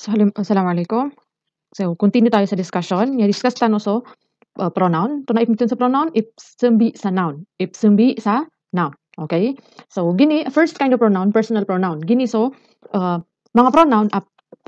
Assalamualaikum. So, continue tayo sa discussion. Discuss tayo so pronoun. Ito na ipintun sa pronoun, ipsumbi sa noun. Ipsumbi sa noun. Okay? So, gini, first kind of pronoun, personal pronoun. Gini so, mga pronoun,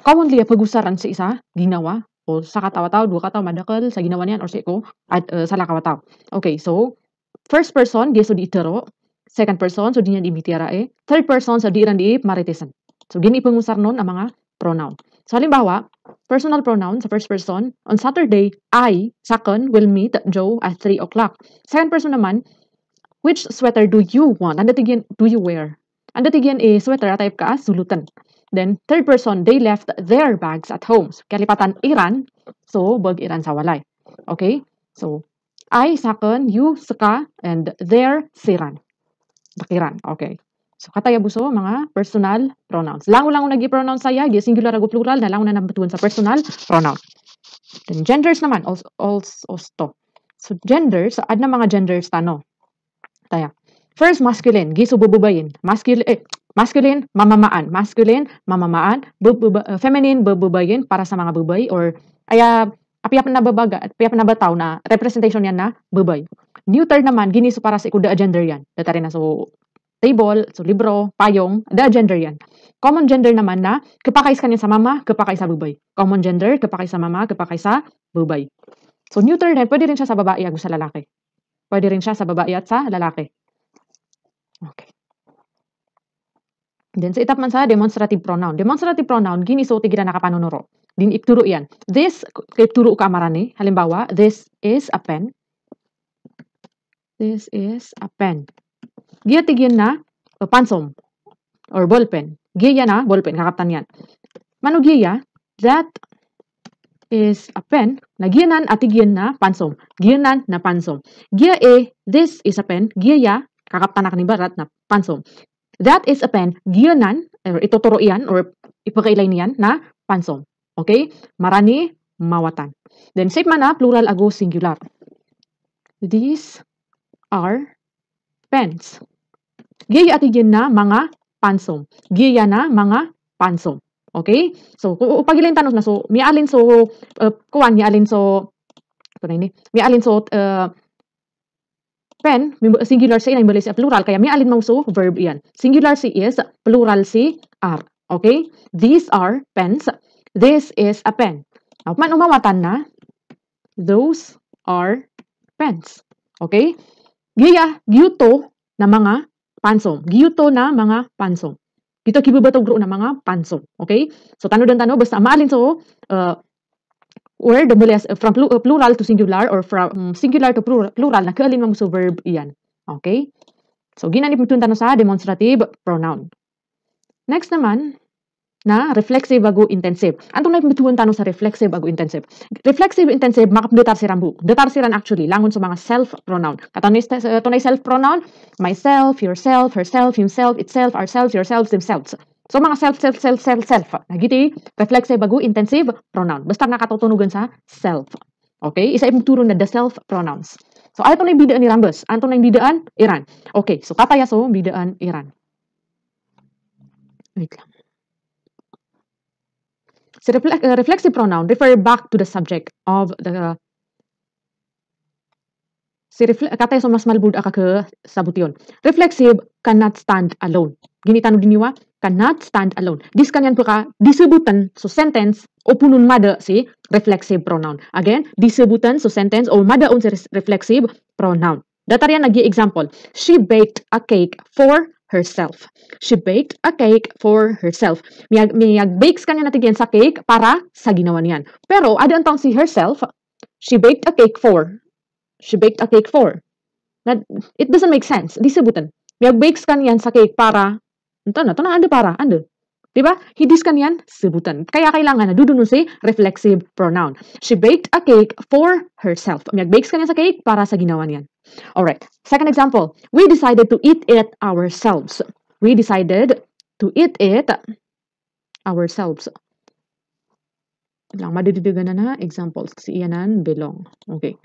commonly pagusaran sa isa, ginawa, o sa katawa-taw, dua kataw, madakal, sa ginawa niyan, or sa iko, at sa lakawataw. Okay, so, first person, di so di itero. Second person, so di niya di mitirae. Third person, so di iran di maritisan. So, gini pangusar nun ang mga pronoun. So, halimbawa, personal pronoun sa first person, on Saturday, I, Sakon, will meet Joe at 3 o'clock. Second person naman, which sweater do you want? Anda tigyan, do you wear? Anda tigyan sweater, type ka, sulutan. Then, third person, they left their bags at home. So, kalipatan, iran. So, bag iran sa walay. Okay? So, I, Sakon, you, Saka, and their, siran. Dakiran. Okay. So, kataya buso, mga personal pronouns. Lango-lango nag-i-pronoun saya, singular ago plural, na lango na nabatuan sa personal pronoun. Then, genders naman, also. So, genders, ad na mga genders tano. Taya. First, masculine, giso bububayin. Masculine, mamamaan. Masculine, mamamaan. Feminine, bububayin, para sa mga bubay, or, apiyap na babaga, at apiyap na bataw na representation yan na bubay. Neuter naman, giniso para sa ikuda gender yan. Data rin na so, table, so libro, payong, the gender yan. Common gender naman na kapakay sa kanya sa mama, kapakay sa bubay. Common gender, kapakay sa mama, kapakay sa bubay. So neuter din, pwede rin siya sa babae at sa lalaki. Pwede rin siya sa babae at sa lalaki. Okay. Then sa itap man sa demonstrative pronoun. Demonstrative pronoun, giniso tigira nakapanunuro. Din ituro yan. This, kay turo ka marani. Halimbawa, this is a pen. This is a pen. Giya tigyan na pansom or ballpen. Giya na ballpen, kakaptan yan. Mano giya, that is a pen. Nagyanan at tigyan na pansom. Giyanan na pansom. Giya this is a pen. Giya, kakaptan na kanibarat na pansom. That is a pen. Giyanan, or ituturo yan, or ipakailay niyan na pansom. Okay? Marani, mawatan. Then, safe man na, plural ago singular. These are pens. Giya at igyan na mga pansom. Giya na mga pansom. Okay? So, pag-ilayin tanong na, so, mialin so, kuwan, mialin so, ito na ini, mialin so, pen, singular si, na sa plural, kaya mialin mong so, verb yan. Singular si is, plural si are. Okay? These are pens. This is a pen. Now, man umawatan na, those are pens. Okay? Giya, gyuto na mga pansom. Giyuto na mga pansom. Dito kibubatog na mga pansom. Okay? So, tano, basta maalin so, word from plural to singular or from singular to plural, nakaalin mo so verb iyan. Okay? So, ginanip mo tano sa demonstrative pronoun. Next naman, na reflexive ago intensive. Antong naipituan tanong sa reflexive ago intensive. Reflexive intensive, makapdetar si rambu. Detar siran actually, langon sa mga self-pronoun. Tunay self-pronoun, myself, yourself, herself, himself, itself, ourselves, yourselves, themselves. So mga self. Nagiti, reflexive ago intensive pronoun. Basta nakatutunugan sa self. Okay? Isa ituro na the self-pronouns. So, ato na yung bidaan ni Rambus. Anto na yung bidaan? Iran. Okay, so kataya so, bidaan Iran. Wait lang. So, reflexive pronoun refer back to the subject of the katay so mas malbud aka ke sabution. Reflexive cannot stand alone. Ginitano diniwa cannot stand alone. This kanyan po ka disebutan so sentence o punun mada si reflexive pronoun. Again, disebutan so sentence o mada on si reflexive pronoun. Dataryan nagi example. She baked a cake for herself. She baked a cake for herself. Miyag bakes kanya natigyan sa cake para sa ginawa niyan. Pero, ada ang si herself, she baked a cake for. She baked a cake for. It doesn't make sense. Disebutan. Miyag bakes kanyan sa cake para, ito na, ando. Diba? Hidis kanyan, sebutan. Kaya kailangan na dudunun si reflexive pronoun. She baked a cake for herself. Miyag bakes kanyan sa cake para sa ginawa niyan. Alright, second example. We decided to eat it ourselves. We decided to eat it ourselves. Lang, madididigan na examples. Kasi iyanan belong. Okay.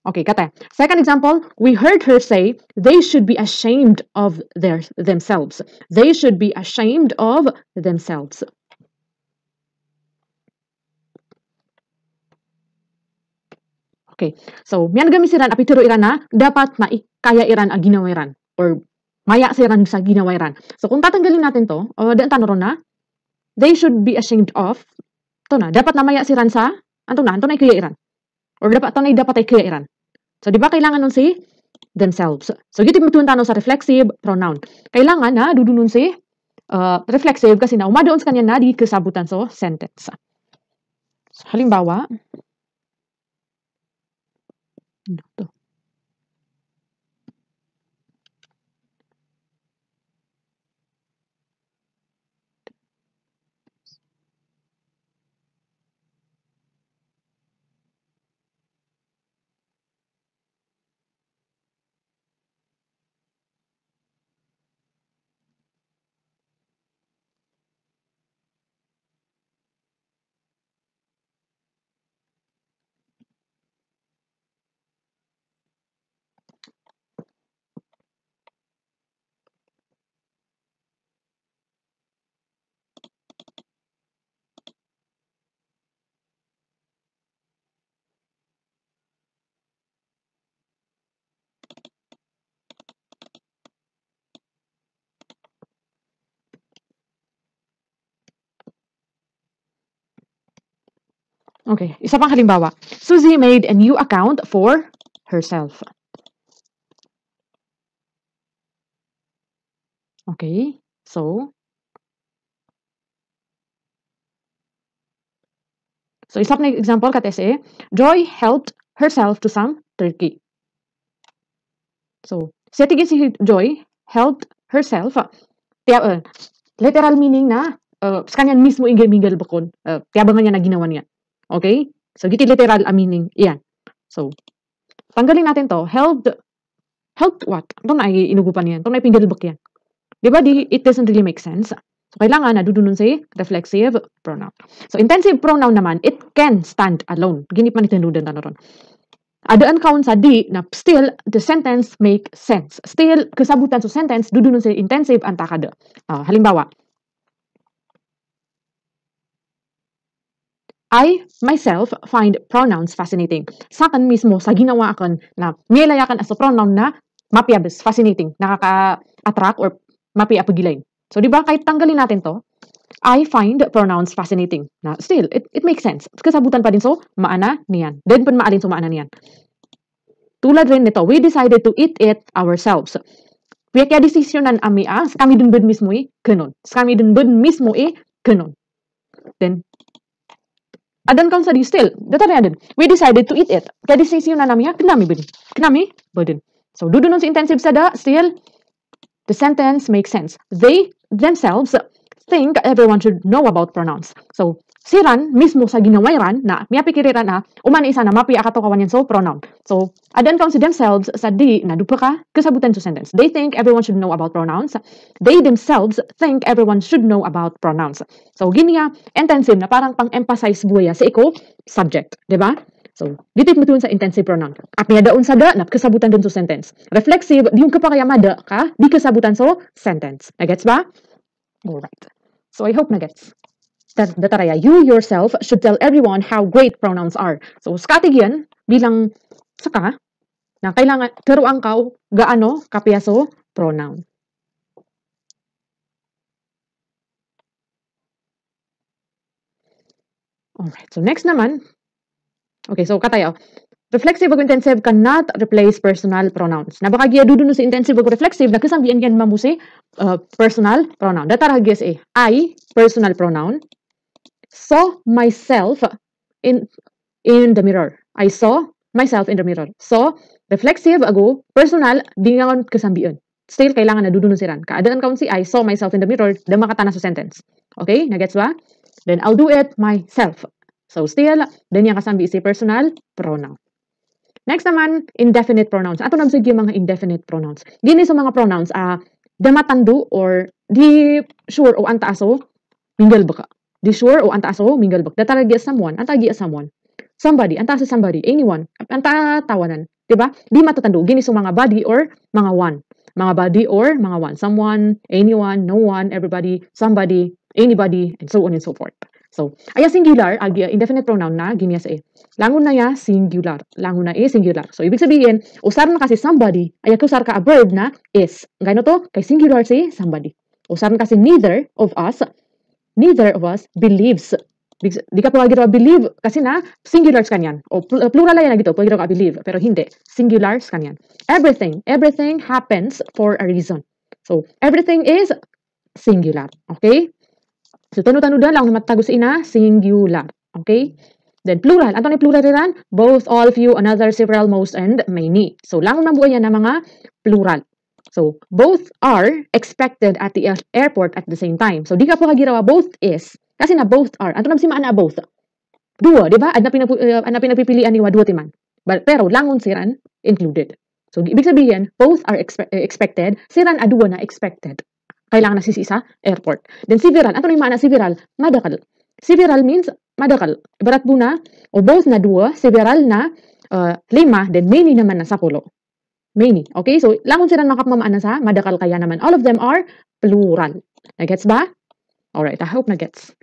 Okay, kata. Second example, we heard her say they should be ashamed of themselves. They should be ashamed of themselves. Okay. So, miyan gami siran apituro iran na dapat maikaya iran ang ginawa iran or maya siran sa ginawa iran. So, kung tatanggalin natin to, daan tanong na, they should be ashamed of, to na, dapat na maya siran sa, anto na ikaya iran. Or dapat ay kaya iran. So, di ba kailangan nun si themselves. So, gito mutunta no sa reflexive pronoun. Kailangan na dudunun si reflexive kasi na umadoon sa kanya na di kasabutan so sentence. So, halimbawa, ito. Okay, isa pang halimbawa. Susie made a new account for herself. Okay, so isa pang example katese, Joy helped herself to some turkey. So, siya tigil si Joy helped herself. Literal meaning na sa kanya mismo ingay-minggal bakon. Tiyabangan niya na ginawa niya. Okay? So, giti literal meaning. Iyan. So, tanggalin natin to. Helped what? Ito na ay inugupan yan. Ito na ay pingalbak yan. Diba? It doesn't really make sense. So, kailangan na dudunun si reflexive pronoun. So, intensive pronoun naman, it can stand alone. Ginip man itinudan na ron. Adaan kaun sa di na still the sentence make sense. Still, kasabutan sa sentence, dudunun si intensive ang takada. Halimbawa, I myself find pronouns fascinating. Sa akin mismo, sa ginawa akin na nilayakan as a pronoun na mapiabis, fascinating, nakaka-attract or mapiapagilay. So, di ba, kahit tanggalin natin to, I find pronouns fascinating. Na still, it makes sense. Kasabutan pa din so, maana niyan. Then pa maalin so maana niyan. Tulad rin nito, we decided to eat it ourselves. Kaya desisyonan ami kami dun bud mismo kanon. Kami dun bud mismo kanon. Then, adan kaun sa di still, datari adin. We decided to eat it. Kaya desisyonan nami kanami bud. Kanami budin. So, dudun sa intensive sada, still, the sentence makes sense. They themselves think everyone should know about pronouns. So, siran mismo sa ginawairan na miyapikiriran na umani isa na mapiya katokawan yan so pronoun. So, adan kaun si themselves sa di na dupa ka kasabutan to sentence. They think everyone should know about pronouns. They themselves think everyone should know about pronouns. So, giniya intensive na parang pang-emphasize buya sa iko subject, di ba? So, dito mo sa intensive pronoun. At niya daon sa da, kasabutan dun sa sentence. Reflexive, di yung kapakayamada ka, di kasabutan so sentence. Nagets ba? Alright. So, I hope nagets. Dataraya, you yourself should tell everyone how great pronouns are. So, skatigyan, bilang saka, na kailangan, turuan ka gaano kapiyaso pronoun. Alright, so next naman, okay, so katayo, reflexive ug intensive cannot replace personal pronouns. Nabakagiya dudun sa intensive ug reflexive, nagkasambian yan mamusi personal pronoun. Dataragis I, personal pronoun, saw myself in the mirror. I saw myself in the mirror. So, reflexive ago, personal, di nga kasambian. Still, kailangan na dudun siran. Kaadaan kaun si I saw myself in the mirror, da makatana sa sentence. Okay? Nagets ba? Then, I'll do it myself. So, still, then yung kasambi si personal pronoun. Next naman, indefinite pronouns. Ato naman sige mga indefinite pronouns. Gini sa mga pronouns, damatandu or di sure o antaaso, mingle baka. Di sure o antaaso, mingle baka. Dataragi someone, antagi someone. Somebody, antasa somebody, anyone, antatawanan. Diba? Di matatandu. Gini sa mga body or mga one. Mga body or mga one. Someone, anyone, no one, everybody, somebody, anybody, and so on and so forth. So, aya singular, agi indefinite pronoun na, giniya sa langon na ya singular. Langon na singular. So, ibig sabihin, usar na kasi somebody, aya usar ka a verb na is. Gano to? Kay singular si somebody. Usar na kasi neither of us believes. Di ka pwede believe kasi na singulars kanyan. O plural na yan dito, pwede ka believe. Pero hindi, singulars kanyan. Everything happens for a reason. So, everything is singular. Okay? So, tanu-tanu lang matagos ina singular. Okay? Then, plural. Ato ni plural rin? Both, all, few, another, several, most, and many. So, langon man buhay yan na mga plural. So, both are expected at the airport at the same time. So, di ka po kagirawa both is. Kasi na both are. Ato na si maana both. Duwa, di ba? Adna pinagpipilian ni duwa timan. Pero, langon siran included. So, ibig sabihin, both are expected. Siran aduwa na expected. Kailangan na sisi sa airport. Then, several. Ato na yung maana several. Madakal. Several means madakal. Ibarat po na, o both na duwa, several na 5, then many naman na 10. Many. Okay? So, langon sila makapamaana sa madakal kaya naman. All of them are plural. Nagets ba? Alright, I hope nagets.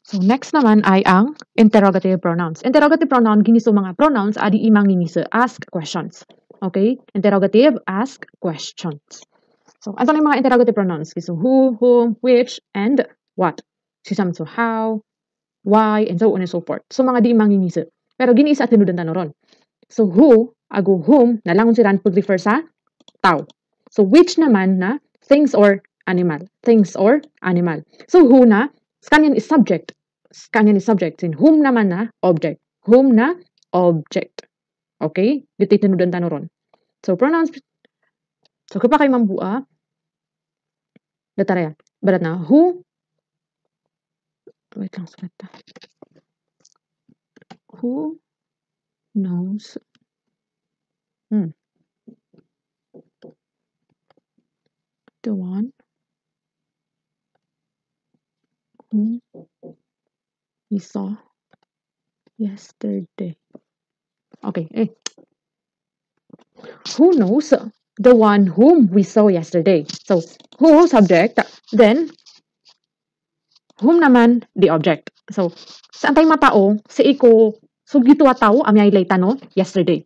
So, next naman ay ang interrogative pronouns. Interrogative pronoun, giniso mga pronouns, adi imang giniso, ask questions. Okay? Interrogative, ask questions. So, ano yung mga interrogative pronouns? So, who, whom, which, and what. So, how, why, and so on and so forth. So, mga di imang giniso. Pero giniisa at tinudan tanoron. So, who, ago whom, nalangon siran pag-refer sa tao. So, which naman na things or animal. Things or animal. So, who na, kanyan is subject. Kanyan is subject. Sin whom naman na object. Whom na object. Okay? Dito tinudan tanoron. So, pronouns. So, kapag kayo mambua, datara barat na, who, wait lang, sulat ta. Who knows the one whom we saw yesterday? Okay, who knows the one whom we saw yesterday? So, who, subject, then, whom naman, the object. So, saan tayo matao, si iko, so gito tao, amyay layta no, yesterday.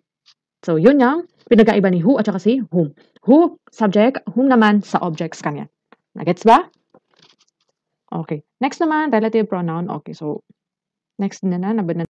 So, yun yung pinagkaiba ni who at saka si whom. Who, subject, whom naman sa objects kanya. Nagets ba? Okay. Next naman, relative pronoun. Okay, so, next na nabad na